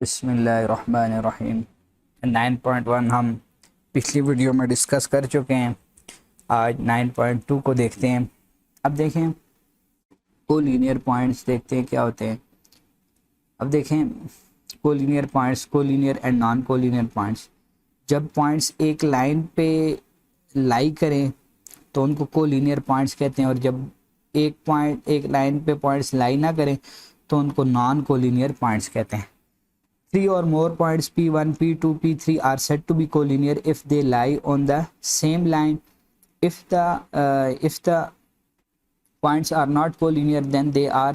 बिस्मिल्लाहिर्रहमानिर्रहीम। 9.1 हम पिछली वीडियो में डिस्कस कर चुके हैं। आज 9.2 को देखते हैं। अब देखें कोलिनियर पॉइंट्स देखते हैं क्या होते हैं। अब देखें collinear points, collinear and non collinear points. जब पॉइंट्स एक लाइन पे लाई करें तो उनको कोलिनियर पॉइंट्स कहते हैं, और जब एक लाइन पे पॉइंट्स लाई ना करें तो उनको नॉन कोलिनियर पॉइंट्स कहते हैं। Three or more points P1, P2, P3 are said to be collinear if they lie on the same line. If the points are not collinear, then they are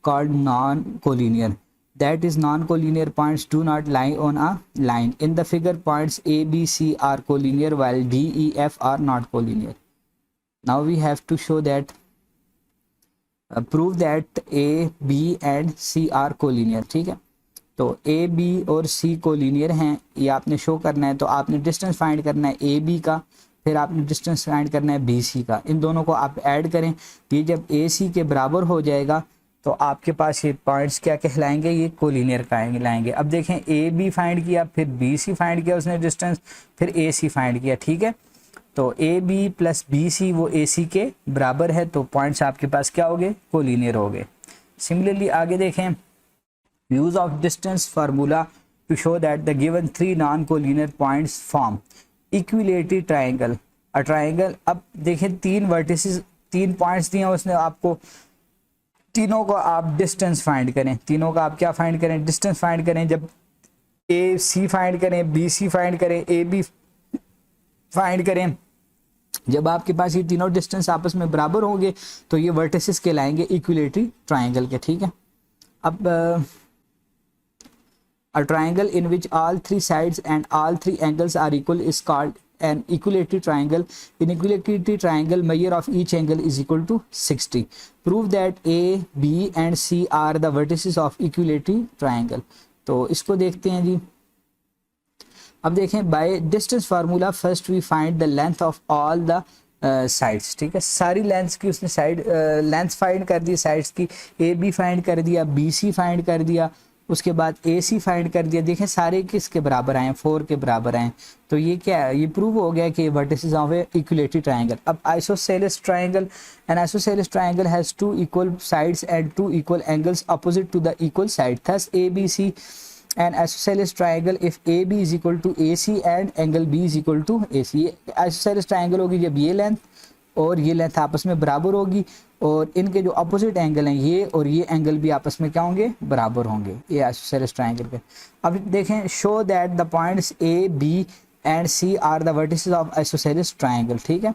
called non-collinear. That is, non-collinear points do not lie on a line. In the figure, points A, B, C are collinear while D, E, F are not collinear. Now we have to show that prove that A, B and C are collinear. ठीक है, तो A B और सी collinear हैं, ये आपने show करना है। तो आपने डिस्टेंस फाइंड करना है ए बी का, फिर आपने डिस्टेंस फाइंड करना है बी सी का। इन दोनों को आप ऐड करें, ये जब ए सी के बराबर हो जाएगा तो आपके पास ये पॉइंट्स क्या कहलाएंगे, ये कोलिनियर कहलाएंगे। अब देखें ए बी फाइंड किया, फिर बी सी फाइंड किया उसने डिस्टेंस, फिर ए सी फाइंड किया। ठीक है, तो A B plus B C वो ए सी के बराबर है, तो पॉइंट्स आपके पास क्या हो गए, कोलिनियर हो गए। सिमिलरली आगे देखें, use of distance formula to show that the given three non-collinear points form equilateral triangle. A triangle, अब देखें तीन वर्टिसेस, तीन पॉइंट्स दिए उसने आपको, तीनों को आप डिस्टेंस फाइंड करें। तीनों का आप क्या फाइंड करें, डिस्टेंस फाइंड करें। जब ए सी फाइंड करें, बी सी फाइंड करें, ए बी फाइंड करें। जब आपके पास ये तीनों डिस्टेंस आपस में बराबर होंगे तो ये वर्टिसेस कहलाएंगे इक्विलेटरी ट्राइंगल के। ठीक है, अब a triangle in which all three sides and all three angles are equal is called an equilateral triangle. In equilateral triangle, measure of each angle is equal to 60. Prove that A, B and C are the vertices of equilateral triangle. तो इसको देखते हैं जी। अब देखें, by distance formula first we find the length of all the sides. ठीक है, सारी lengths की उसने लेंथ फाइंड कर दी साइड्स की। ए बी फाइंड कर दिया, बी सी फाइंड कर दिया, उसके बाद ए सी फाइंड कर दिया। देखें सारे किसके बराबर आए, 4 के बराबर आए। तो ये क्या है, ये प्रूव हो गया कि vertices of a equilateral triangle. अब isosceles triangle, an isosceles triangle has 2 equal sides and 2 equal angles opposite to the equal side. Thus A B C an isosceles triangle if A B is equal to A C and angle B is equal to A C. ये isosceles triangle होगी जब ये length और ये length आपस में बराबर होगी, और इनके जो अपोजिट एंगल हैं ये और ये एंगल भी आपस में क्या होंगे, बराबर होंगे। ये आइसोसेलेस ट्रायंगल के। अब देखें, show that the points A B and C are the vertices of isosceles triangle. ठीक है,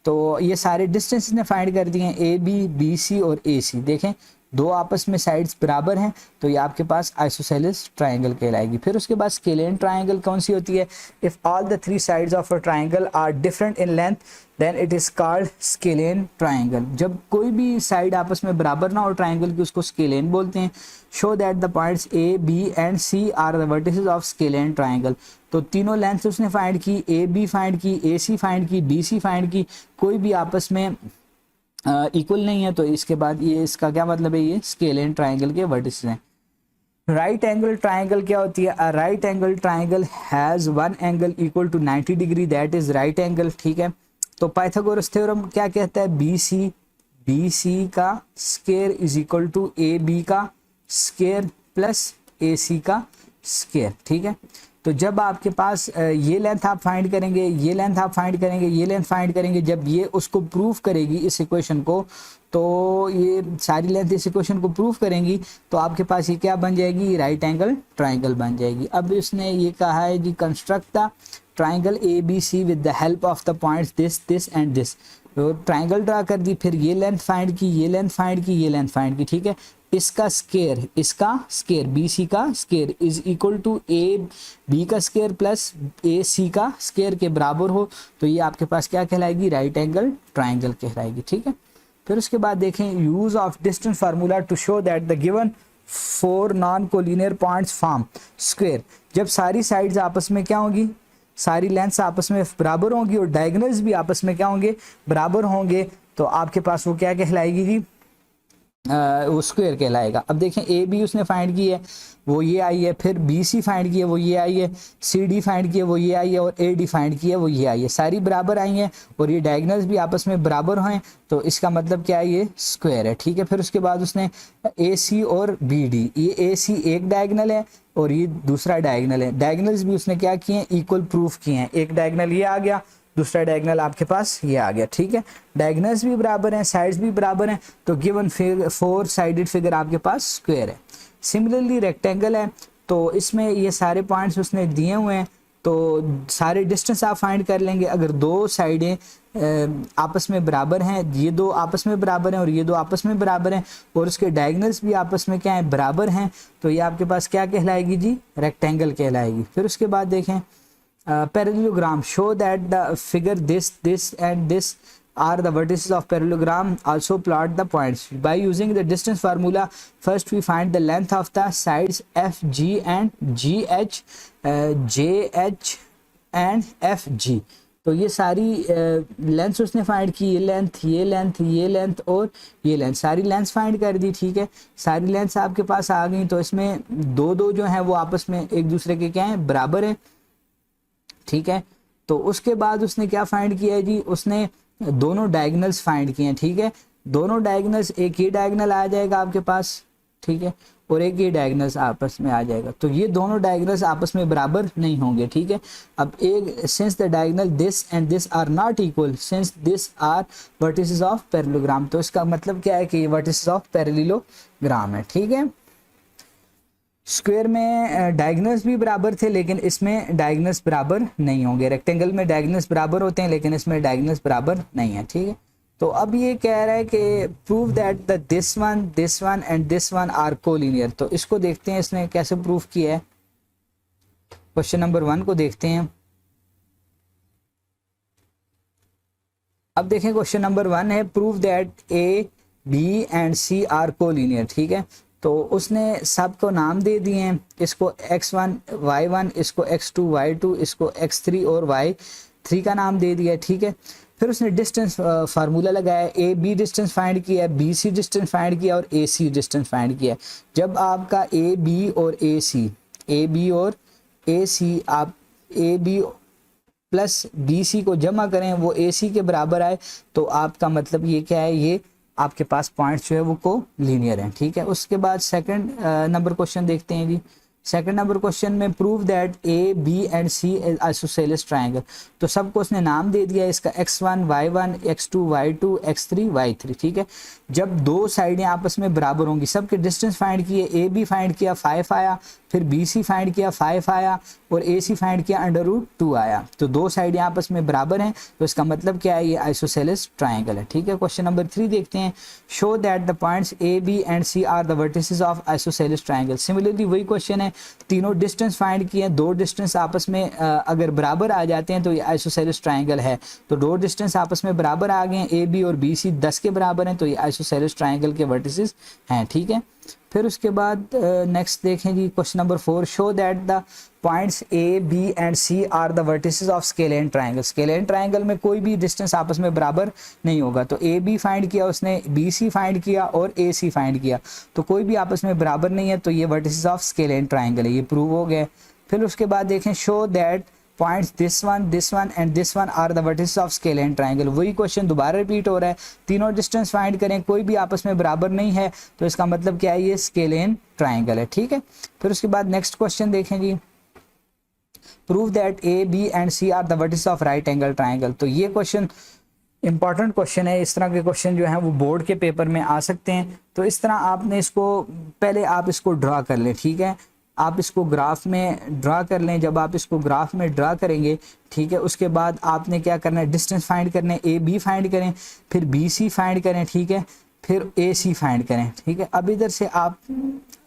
तो ये सारे डिस्टेंस ने फाइंड कर दिए हैं, ए बी, बी सी और ए सी। देखें दो आपस में साइड्स बराबर हैं तो ये आपके पास आइसोसेलेस ट्रायंगल कहलाएगी। फिर उसके बाद स्केलेन ट्रायंगल कौन सी होती है, if all the 3 sides of a triangle are different in length then it is called scalene triangle. जब कोई भी साइड आपस में बराबर ना हो ट्रायंगल की, उसको स्केलेन बोलते हैं। Show that the points A B and C are the vertices of scalene triangle. तो तीनों लेंथ उसने फाइंड की, ए बी फाइंड की, ए सी फाइंड की, बी सी फाइंड की, कोई भी आपस में इक्वल नहीं है, तो इसके बाद ये इसका क्या मतलब है, ये स्केलेन ट्रायंगल के वर्टिसेस हैं। राइट एंगल ट्रायंगल क्या होती है, a right angle triangle has one angle equal to 90 degree, that is right angle. ठीक है, तो पाइथागोरस थ्योरम क्या कहता है, बी सी का square is equal to A B का स्क्वायर प्लस ए सी का स्क्वायर। ठीक है, तो जब आपके पास ये लेंथ आप फाइंड करेंगे, ये लेंथ आप फाइंड करेंगे, ये लेंथ फाइंड करेंगे, जब ये उसको प्रूफ करेगी इस इक्वेशन को, तो ये सारी लेंथ इस इक्वेशन को प्रूफ करेंगी तो आपके पास ये क्या बन जाएगी, राइट एंगल ट्रायंगल बन जाएगी। अब इसने ये कहा है जी, construct the triangle A B C with the help of the points this this and this. तो ट्रायंगल ड्रा कर दी, फिर ये लेंथ फाइंड की, ये लेंथ फाइंड की, ये लेंथ फाइंड की। ठीक है, इसका स्क्वायर बी सी का square is equal to A B का स्क्वायर प्लस ए सी का स्क्वायर के बराबर हो, तो ये आपके पास क्या कहलाएगी, राइट एंगल ट्रायंगल कहलाएगी। ठीक है, फिर उसके बाद देखें, use of distance formula to show that the given 4 non collinear points form square. जब सारी साइड्स आपस में क्या होंगी, सारी लेंथ्स आपस में बराबर होंगी और डायगोनल्स भी आपस में क्या होंगे, बराबर होंगे, तो आपके पास वो क्या कहलाएगी जी, वो स्क्वायर कहलाएगा। अब देखें ए बी उसने फाइंड की है वो ये आई है, फिर बी सी फाइंड की है वो ये आई है, सी डी फाइंड की है वो ये आई है, और ए डी फाइंड की है वो ये आई है। सारी बराबर आई हैं और ये डायगनल्स भी आपस में बराबर हैं, तो इसका मतलब क्या है, ये स्क्वायर है। ठीक है, फिर उसके बाद उसने ए सी और बी डी, ये ए सी एक डायगनल है और ये दूसरा डायगनल है। डायगनल्स भी उसने क्या किए हैं, इक्वल प्रूफ किए हैं। एक डायगनल ये आ गया, दूसरा डायगनल आपके पास ये आ गया। ठीक है, डायगनल्स भी बराबर हैं, साइड्स भी बराबर हैं, तो गिवन फिगर 4 साइडेड फिगर आपके पास स्क्वायर है। सिमिलरली रेक्टेंगल है, तो इसमें ये सारे पॉइंट्स उसने दिए हुए हैं, तो सारे डिस्टेंस आप फाइंड कर लेंगे। अगर दो साइडें आपस में बराबर हैं, ये दो आपस में बराबर हैं और ये दो आपस में बराबर हैं, और उसके डायगनल्स भी आपस में क्या है, बराबर हैं, तो ये आपके पास क्या कहलाएगी जी, रेक्टेंगल कहलाएगी। फिर उसके बाद देखें parallelogram, show that the figure this and this are the vertices of parallelogram. Also plot the points by using the distance formula. First we find the length of the sides FG and GH, JH and FG. तो ये सारी length उसने find की, ये length, ये length, ये length और ये लेंथ, सारी लेंथ फाइंड कर दी। ठीक है, सारी लेंथ्स आपके पास आ गई, तो इसमें दो दो जो है वो आपस में एक दूसरे के क्या है, बराबर है। ठीक है, तो उसके बाद उसने क्या फाइंड किया है जी, उसने दोनों डायगनल्स फाइंड किए हैं। ठीक है, दोनों डायगनल्स, एक ये डायगनल आ जाएगा आपके पास, ठीक है, और एक ये डायगनल्स आपस में आ जाएगा, तो ये दोनों डायगनल्स आपस में बराबर नहीं होंगे। ठीक है, अब एक, since the diagonal this and this are not equal since this are vertices of parallelogram, तो इसका मतलब क्या है कि ये वर्टिसेस ऑफ पैरेललोग्राम है। ठीक है, स्क्वायर में डायगनल्स भी बराबर थे, लेकिन इसमें डायगनल्स बराबर नहीं होंगे। रेक्टेंगल में डायगनल्स बराबर होते हैं, लेकिन इसमें डायगनल्स बराबर नहीं है। ठीक है, तो अब ये कह रहा है कि prove that the this one and this one are collinear. तो इसको देखते हैं इसने कैसे प्रूव किया है। क्वेश्चन नंबर 1 को देखते हैं। अब देखें क्वेश्चन नंबर 1 है, prove that A B and C are collinear. ठीक है, तो उसने सबको नाम दे दिए हैं, इसको x1 y1, इसको x2 y2, इसको x3 और y3 का नाम दे दिया। ठीक है, फिर उसने डिस्टेंस फार्मूला लगाया, ए बी डिस्टेंस फाइंड किया, बी सी डिस्टेंस फाइंड किया और ए सी डिस्टेंस फाइंड किया। जब आपका ए बी और ए सी, ए बी और ए सी, आप A B plus B C को जमा करें, वो ए सी के बराबर आए, तो आपका मतलब ये क्या है, ये आपके पास पॉइंट्स जो है वो को लीनियर हैं। ठीक है, उसके बाद सेकंड नंबर क्वेश्चन देखते हैं जी। सेकंड नंबर क्वेश्चन में prove that A B and C is isosceles triangle. तो सबको उसने नाम दे दिया, इसका x1 y1, x2 y2, x3 y3। ठीक है, जब दो साइडें आपस में बराबर होंगी, सबके डिस्टेंस फाइंड किए, ए बी फाइंड किया 5 आया, फिर बी सी फाइंड किया 5 आया, और ए सी फाइंड किया √2 आया, तो दो साइडें आपस में बराबर हैं, तो इसका मतलब क्या है, ये आइसोसेलेस ट्रायंगल है। ठीक है, क्वेश्चन नंबर 3 देखते हैं। Show that the points A B and C are the vertices of isosceles triangle. Similarly वही क्वेश्चन है, तीनों डिस्टेंस फाइंड किए, दो डिस्टेंस आपस में अगर बराबर आ जाते हैं तो ये आइसोसेलेस ट्रायंगल है। तो दो डिस्टेंस आपस में बराबर आ गए हैं, ए बी और बी सी 10 के बराबर हैं, तो ये आइसोसेलेस ट्रायंगल के वर्टिसेस हैं। ठीक है, फिर उसके बाद नेक्स्ट देखें जी, question number 4। Show that the points A B and C are the vertices of scalene triangle. Scalene triangle में कोई भी डिस्टेंस आपस में बराबर नहीं होगा, तो ए बी फाइंड किया उसने, बी सी फाइंड किया और ए सी फाइंड किया, तो कोई भी आपस में बराबर नहीं है, तो ये वर्टिसेस ऑफ स्केलेन ट्रायंगल है, ये प्रूव हो गए। फिर उसके बाद देखें, show that points this one and this one are the vertices of scalene triangle. वही क्वेश्चन दोबारा रिपीट हो रहा है, तीनों डिस्टेंस फाइंड करें, कोई भी आपस में बराबर नहीं है, तो इसका मतलब क्या है, ये स्केलेन ट्रायंगल है। ठीक है, फिर उसके बाद नेक्स्ट क्वेश्चन देखें जी। Prove that A B and C are the vertices of right angle triangle. तो ये क्वेश्चन इंपॉर्टेंट क्वेश्चन है, इस तरह के क्वेश्चन जो हैं वो बोर्ड के पेपर में आ सकते हैं। तो इस तरह आपने इसको पहले आप इसको ड्रा कर लें। ठीक है, आप इसको ग्राफ में ड्रा कर लें। जब आप इसको ग्राफ में ड्रा करेंगे, ठीक है, उसके बाद आपने क्या करना है, डिस्टेंस फाइंड करना है, ए बी फाइंड करें, फिर बी सी फाइंड करें, ठीक है, फिर ए सी फाइंड करें। ठीक है, अब इधर से आप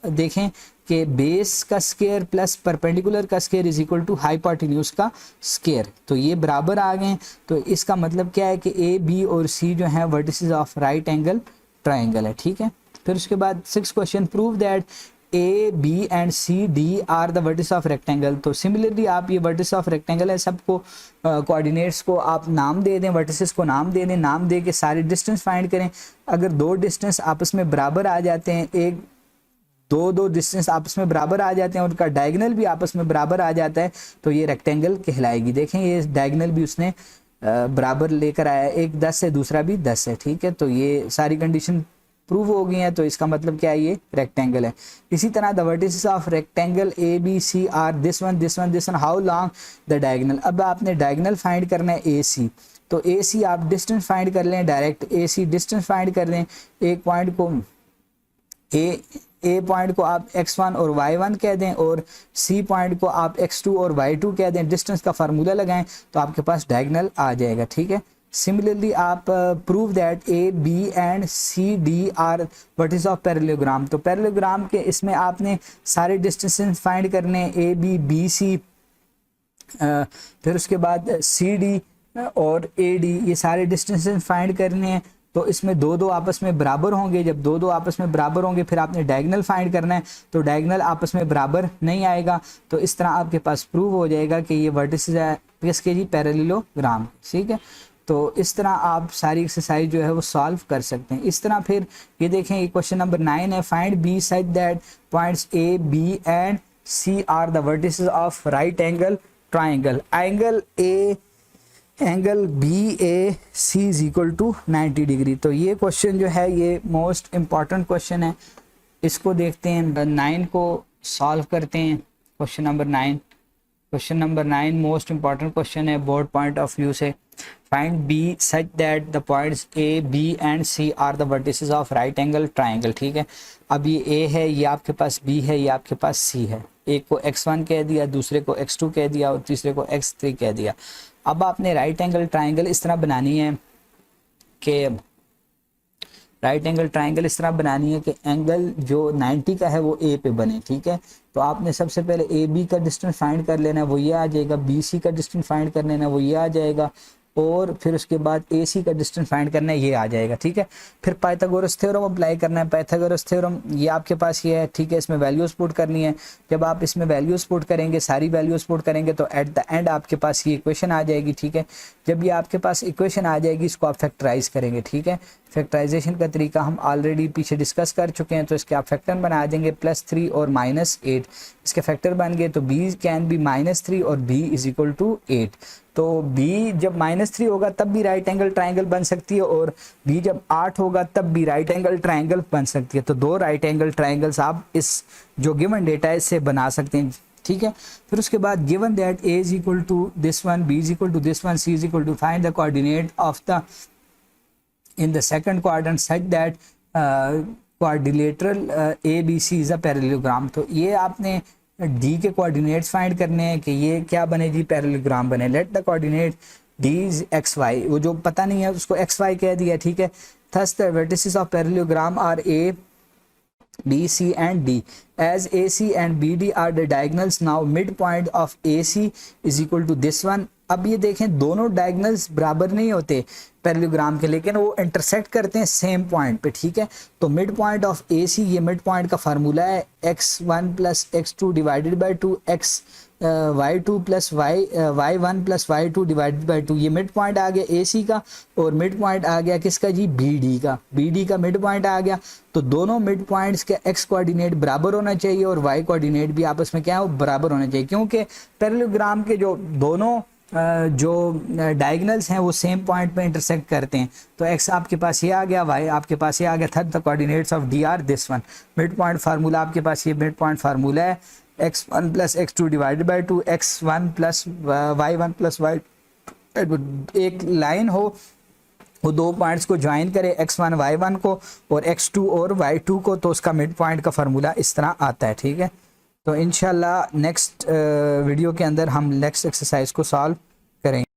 देखें कि बेस का स्क्वायर प्लस परपेंडिकुलर का square is equal to hypotenuse का स्क्वायर, तो ये बराबर आ गए। तो इसका मतलब क्या है कि ए बी और सी जो है vertices of right angle triangle है। ठीक है, फिर उसके बाद 6 question. Prove that A B and C D are the vertex of rectangle. तो सिमिलरली आप ये वर्टिस ऑफ रेक्टेंगल है सबको कोऑर्डिनेट्स को आप नाम दे दें, वर्टिसेस को नाम दे दें, नाम दे के सारे डिस्टेंस फाइंड करें। अगर दो डिस्टेंस आपस में बराबर आ जाते हैं, एक दो डिस्टेंस आपस में बराबर आ जाते हैं और उनका डायगोनल भी आपस में बराबर आ जाता है तो ये रेक्टेंगल कहलाएगी। देखें ये डायगोनल भी उसने बराबर लेकर आया, एक 10 है दूसरा भी 10 है, ठीक है। तो ये सारी कंडीशन प्रूव हो गई है, तो इसका मतलब क्या है, ये रेक्टेंगल है। इसी तरह the vertices of rectangle A B C are this one this one this one, how long the diagonal. अब आपने डायगोनल फाइंड करना है ए सी, तो ए सी आप डिस्टेंस फाइंड कर लें डायरेक्ट, ए सी डिस्टेंस फाइंड कर लें। एक पॉइंट को ए पॉइंट को आप x1 और y1 कह दें और सी पॉइंट को आप x2 और y2 कह दें, डिस्टेंस का फार्मूला लगाएं तो आपके पास डायगोनल आ जाएगा, ठीक है। सिमिलरली आप prove that A B and C D are vertices of parallelogram. तो पैरेललोग्राम के इसमें आपने सारे डिस्टेंसेस फाइंड करने, ए बी बी सी, फिर उसके बाद सी डी और ए डी, ये सारे डिस्टेंसेस फाइंड करने हैं। तो इसमें दो आपस में बराबर होंगे, जब दो आपस में बराबर होंगे फिर आपने डायगोनल फाइंड करना है, तो डायगोनल आपस में बराबर नहीं आएगा। तो इस तरह आपके पास प्रूव हो जाएगा कि ये वर्टिसेस है किसके जी, पैरेललोग्राम, ठीक है। तो इस तरह आप सारी एक्सरसाइज जो है वो सॉल्व कर सकते हैं। इस तरह फिर ये देखें, ये क्वेश्चन नंबर 9 है, find B such that points A B and C are the vertices of right angle triangle. Angle B A C is equal to 90 degree. तो ये क्वेश्चन जो है ये मोस्ट इम्पॉर्टेंट क्वेश्चन है, इसको देखते हैं, 9 को सॉल्व करते हैं। Question number 9 most important question है बोर्ड पॉइंट ऑफ व्यू से। Find B such that the points A B and C are the vertices of right angle triangle, ठीक है। अब ये ए है, ये आपके पास बी है, ये आपके पास सी है। एक को x1 कह दिया, दूसरे को x2 कह दिया और तीसरे को x3 कह दिया। अब आपने राइट एंगल ट्राइंगल इस तरह बनानी है कि एंगल जो 90 का है वो ए पे बने, ठीक है। तो आपने सबसे पहले ए बी का डिस्टेंस फाइंड कर लेना है, वो ये आ जाएगा, बी सी का डिस्टेंस फाइंड कर लेना है, वो ये आ जाएगा, और फिर उसके बाद ए सी का डिस्टेंस फाइंड करना है, ये आ जाएगा, ठीक है। फिर पाइथागोरस थ्योरम अप्लाई करना है। पाइथागोरस थ्योरम ये आपके पास ये है, ठीक है। इसमें वैल्यूज पुट करनी है। जब आप इसमें वैल्यूज पुट करेंगे, सारी वैल्यूज पुट करेंगे तो एट द एंड आपके पास ये इक्वेशन आ जाएगी, ठीक है। जब ये आपके पास इक्वेशन आ जाएगी इसको आप फैक्टराइज करेंगे, ठीक है। फैक्टराइजेशन का तरीका हम ऑलरेडी पीछे डिस्कस कर चुके हैं। तो इसके आप फैक्टर बना देंगे +3 और -8, इसके फैक्टर बन गए। तो b कैन बी -3 और b इज इक्वल टू 8। तो b जब -3 होगा तब भी राइट एंगल ट्राइंगल बन सकती है और b जब 8 होगा तब भी राइट एंगल ट्राइंगल बन सकती है। तो दो राइट एंगल ट्राइंगल्स आप इस जो गिवन डेटा है इससे बना सकते हैं, ठीक है। फिर उसके बाद given that a is equal to this one, b is equal to this one, c is equal to, find the coordinate of the in the second quadrant such that quadrilateral ABC is a parallelogram। तो ये आपने D के coordinates find करने हैं कि ये क्या बने जी, पैरेललोग्राम बने। Let the coordinate D is XY, वो जो पता नहीं है उसको XY कह दिया, ठीक है। thus the vertices of parallelogram are A B C and D as AC and BD are the diagonals। now midpoint of AC is equal to this one। अब ये देखें दोनों डायगोनल्स बराबर नहीं होते पैरेललोग्राम के, लेकिन वो इंटरसेक्ट करते हैं सेम पॉइंट पे, ठीक है। तो mid point of A C, ये मिड पॉइंट का फार्मूला है x1 + x2 divided by 2 x y2 + y1 + y2 divided by 2। ये मिड पॉइंट आ गया ए सी का और मिड पॉइंट आ गया किसका जी, बी डी का मिड पॉइंट आ गया। तो दोनों मिड पॉइंट्स के x कोऑर्डिनेट बराबर होना चाहिए और y कोऑर्डिनेट भी आपस में क्या है, वो बराबर होना चाहिए, क्योंकि पैरेललोग्राम के जो दोनों जो डायगोनल्स हैं वो सेम पॉइंट पे इंटरसेक्ट करते हैं। तो x आपके पास ये आ गया, y आपके पास ये आ गया। Third the coordinates of D R this one. Mid point formula आपके पास ये मिड पॉइंट फार्मूला है x1 + x2 divided by 2 x1 + y1 + y। एक लाइन हो वो दो पॉइंट्स को ज्वाइन करे, x1 y1 को और x2 और y2 को, तो उसका मिड पॉइंट का फार्मूला इस तरह आता है, ठीक है। तो इंशाल्लाह नेक्स्ट वीडियो के अंदर हम नेक्स्ट एक्सरसाइज को सॉल्व करेंगे।